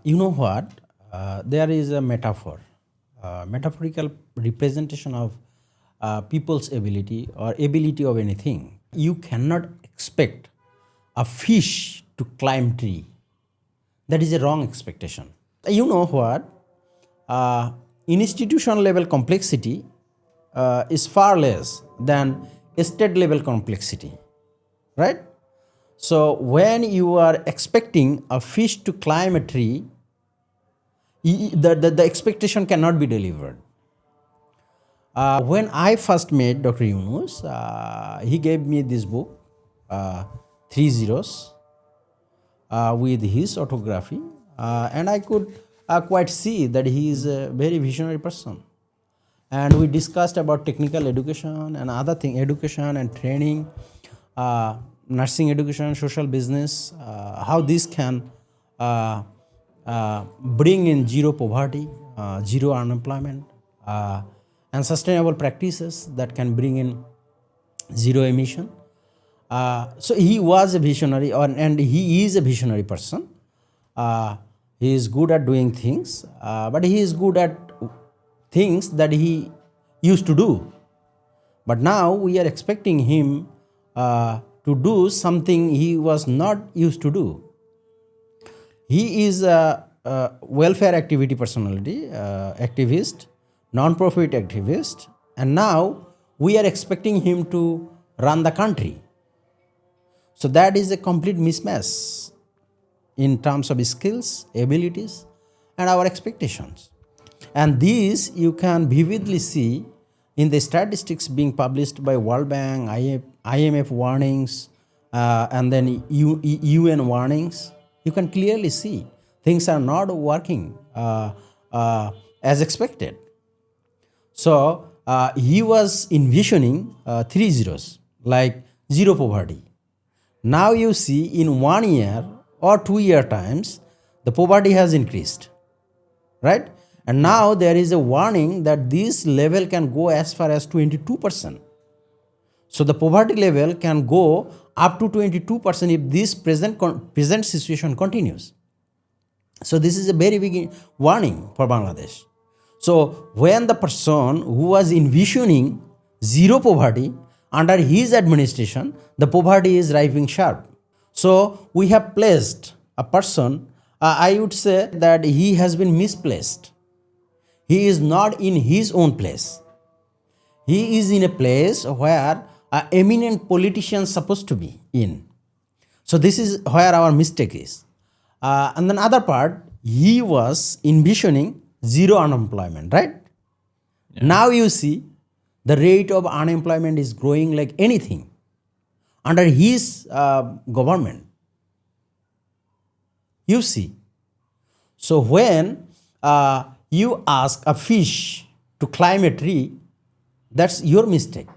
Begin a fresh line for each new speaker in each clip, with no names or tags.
You know what? There is a metaphor, metaphorical representation of people's ability or ability of anything. You cannot expect a fish to climb tree. That is a wrong expectation. You know what? Institution level complexity is far less than state level complexity, right? So when you are expecting a fish to climb a tree, the expectation cannot be delivered. When I first met Dr. Yunus, he gave me this book, Three Zeros, with his autography, and I could quite see that he is a very visionary person. And we discussed about technical education and other thing, education and training, nursing education, social business, how this can bring in zero poverty, zero unemployment, and sustainable practices that can bring in zero emission. So he was a visionary, and he is a visionary person. He is good at doing things, but he is good at things that he used to do. But now we are expecting him to do something he was not used to do. He is a welfare activity personality, activist, non-profit activist, and now we are expecting him to run the country. So that is a complete mismatch in terms of skills, abilities, and our expectations. And these you can vividly see in the statistics being published by World Bank, IMF warnings, and then UN warnings. You can clearly see things are not working as expected. So he was envisioning 3 zeros, like zero poverty. Now you see in 1 year or 2 year times, the poverty has increased, right? And now there is a warning that this level can go as far as 22%. So the poverty level can go up to 22% if this present situation continues. So this is a very big warning for Bangladesh. So when the person who was envisioning zero poverty under his administration, the poverty is rising sharp. So we have placed a person, I would say that he has been misplaced. He is not in his own place. He is in a place where an eminent politician is supposed to be in. So this is where our mistake is. And then other part, he was envisioning zero unemployment, right? Yeah. Now you see the rate of unemployment is growing like anything under his government. You see. So when you ask a fish to climb a tree, that's your mistake,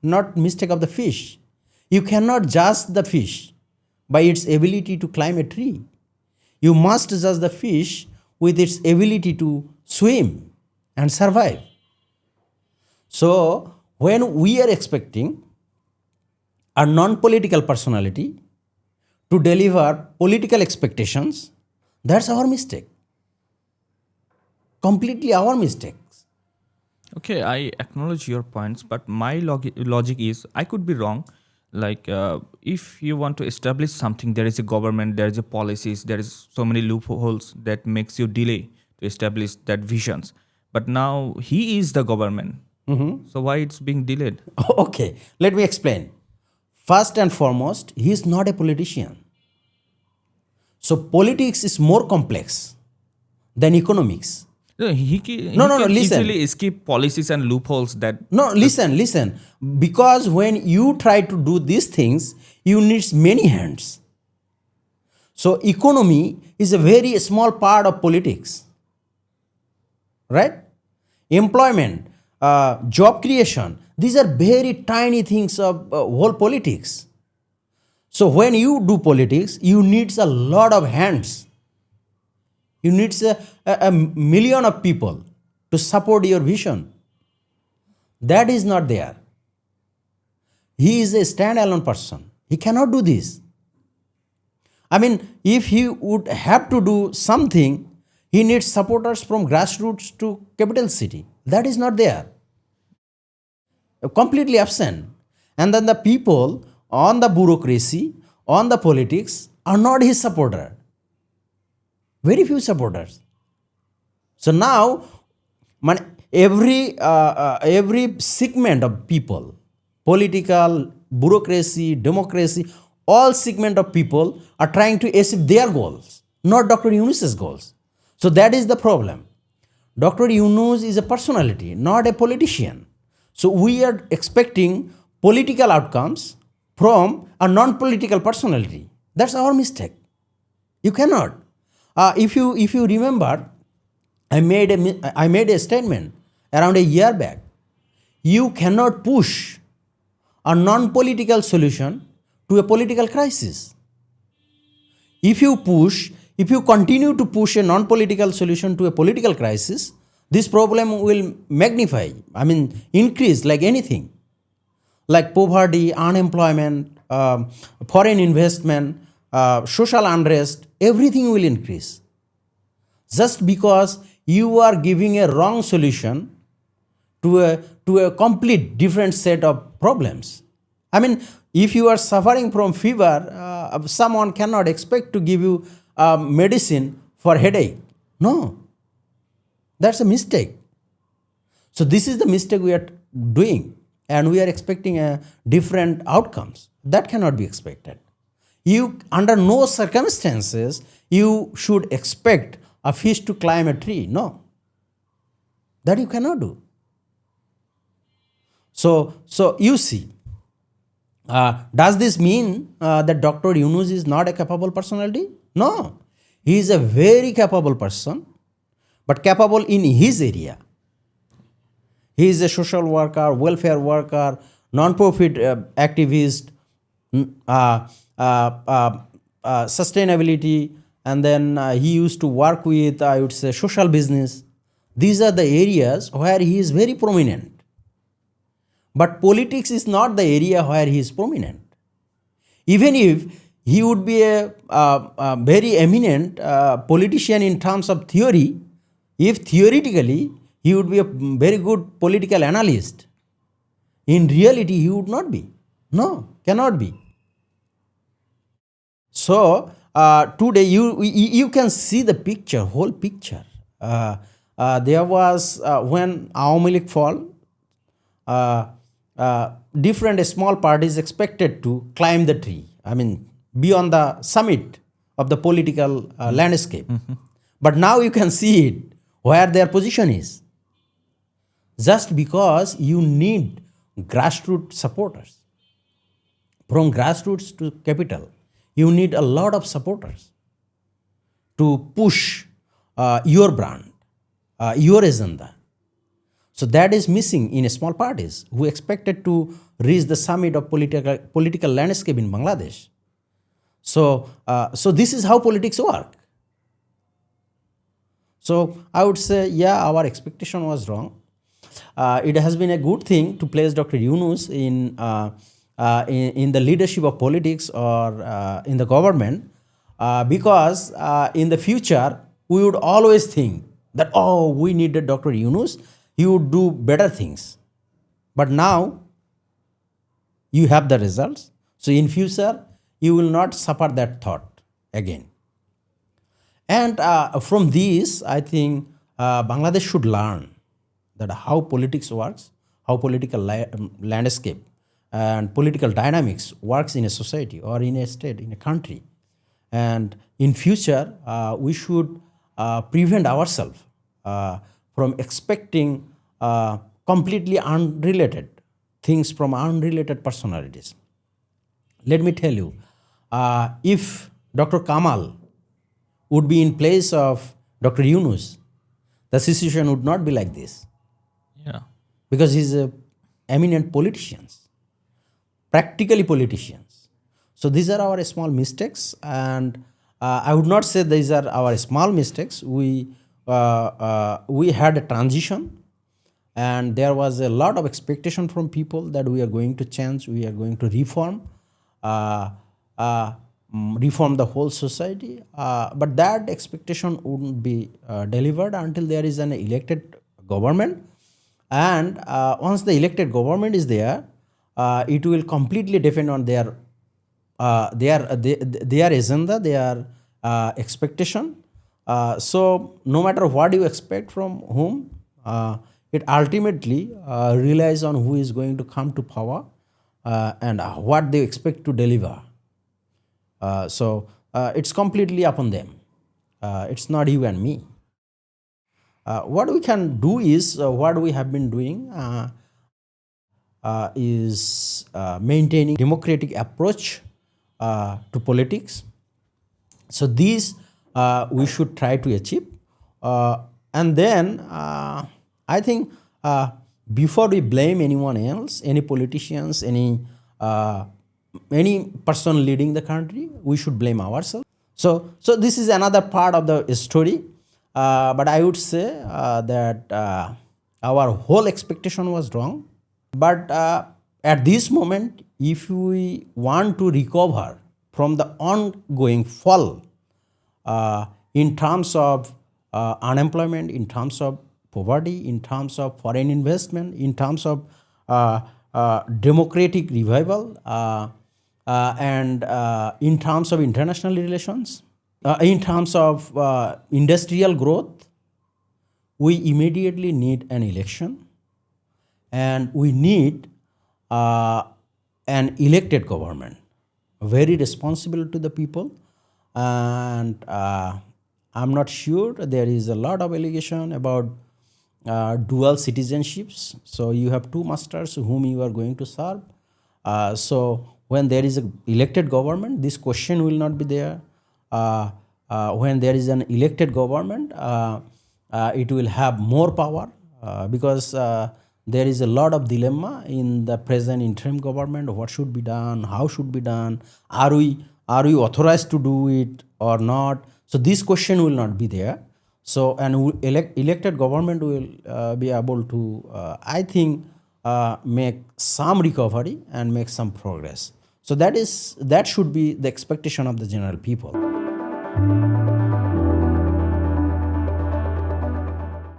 not mistake of the fish. You cannot judge the fish by its ability to climb a tree. You must judge the fish with its ability to swim and survive. So when we are expecting a non-political personality to deliver political expectations, that's our mistake. Completely our mistakes.
Okay, I acknowledge your points, but my logic is I could be wrong. Like if you want to establish something, there is a government, there is a policies, there is so many loopholes that makes you delay to establish that visions. But now he is the government, so why it's being delayed?
Okay, let me explain. First and foremost, he is not a politician. So politics is more complex than economics.
No, he can
listen.
easily escape policies and loopholes that...
No, listen. Because when you try to do these things, you need many hands. So economy is a very small part of politics. Right? Employment, job creation, these are very tiny things of whole politics. So when you do politics, you need a lot of hands. You need a million of people to support your vision. That is not there. He is a standalone person. He cannot do this. I mean, if he would have to do something, he needs supporters from grassroots to capital city. That is not there, completely absent. And then the people on the bureaucracy, on the politics, are not his supporter. Very few supporters. So now, every segment of people, political, bureaucracy, democracy, all segment of people are trying to achieve their goals, not Dr. Yunus's goals. So that is the problem. Dr. Yunus is a personality, not a politician. So we are expecting political outcomes from a non-political personality. That's our mistake. You cannot. If you remember, I made a statement around a year back. You cannot push a non-political solution to a political crisis. If you continue to push a non-political solution to a political crisis, this problem will magnify, increase like anything, like poverty, unemployment, foreign investment, social unrest, everything will increase. Just because you are giving a wrong solution to a complete different set of problems. If you are suffering from fever, someone cannot expect to give you medicine for headache. No, that's a mistake. So this is the mistake we are doing, and we are expecting different outcomes. That cannot be expected. You, under no circumstances, you should expect a fish to climb a tree. No, that you cannot do. So you see, does this mean that Dr. Yunus is not a capable personality? No, he is a very capable person, but capable in his area. He is a social worker, welfare worker, non-profit activist, sustainability, and then he used to work with, I would say, social business. These are the areas where he is very prominent. But politics is not the area where he is prominent. Even if he would be a very eminent politician in terms of theory, if theoretically he would be a very good political analyst, in reality he would not be. No, cannot be. So today you can see the picture, whole picture. There was when Awami League fall, different small parties expected to climb the tree. Be on the summit of the political landscape. But now you can see it where their position is. Just because you need grassroots supporters. From grassroots to capital, you need a lot of supporters to push your brand, your agenda. So that is missing in small parties who expected to reach the summit of political landscape in Bangladesh. So this is how politics work. So I would say, yeah, our expectation was wrong. It has been a good thing to place Dr. Yunus in the leadership of politics or in the government, because in the future we would always think that, oh, we needed Dr. Yunus, he would do better things. But now you have the results. So in future you will not suffer that thought again. And from this, I think Bangladesh should learn that how politics works, how political landscape and political dynamics works in a society or in a state, in a country. And in future, we should prevent ourselves from expecting completely unrelated things from unrelated personalities. Let me tell you, if Dr. Kamal would be in place of Dr. Yunus, the situation would not be like this.
Yeah.
Because he's a eminent politicians, practically politicians. So these are our small mistakes, and I would not say these are our small mistakes. We had a transition, and there was a lot of expectation from people that we are going to change, we are going to reform. reform the whole society. But that expectation wouldn't be delivered until there is an elected government. And once the elected government is there, it will completely depend on their agenda, their expectation. So no matter what you expect from whom, it ultimately relies on who is going to come to power and what they expect to deliver. So it's completely upon them. It's not you and me. What we can do is what we have been doing is maintaining democratic approach to politics. So these we should try to achieve, and then I think before we blame anyone else, any politicians, any person leading the country, we should blame ourselves. So this is another part of the story, but I would say that our whole expectation was wrong. But at this moment, if we want to recover from the ongoing fall in terms of unemployment, in terms of poverty, in terms of foreign investment, in terms of democratic revival, and in terms of international relations, in terms of industrial growth, we immediately need an election, and we need an elected government, very responsible to the people. And I'm not sure, there is a lot of allegation about dual citizenships. So you have two masters whom you are going to serve. So when there is an elected government, this question will not be there. When there is an elected government, it will have more power because there is a lot of dilemma in the present interim government. What should be done? How should be done? Are we authorized to do it or not? So this question will not be there. So and elected government will be able to, I think, make some recovery and make some progress. So that should be the expectation of the general people.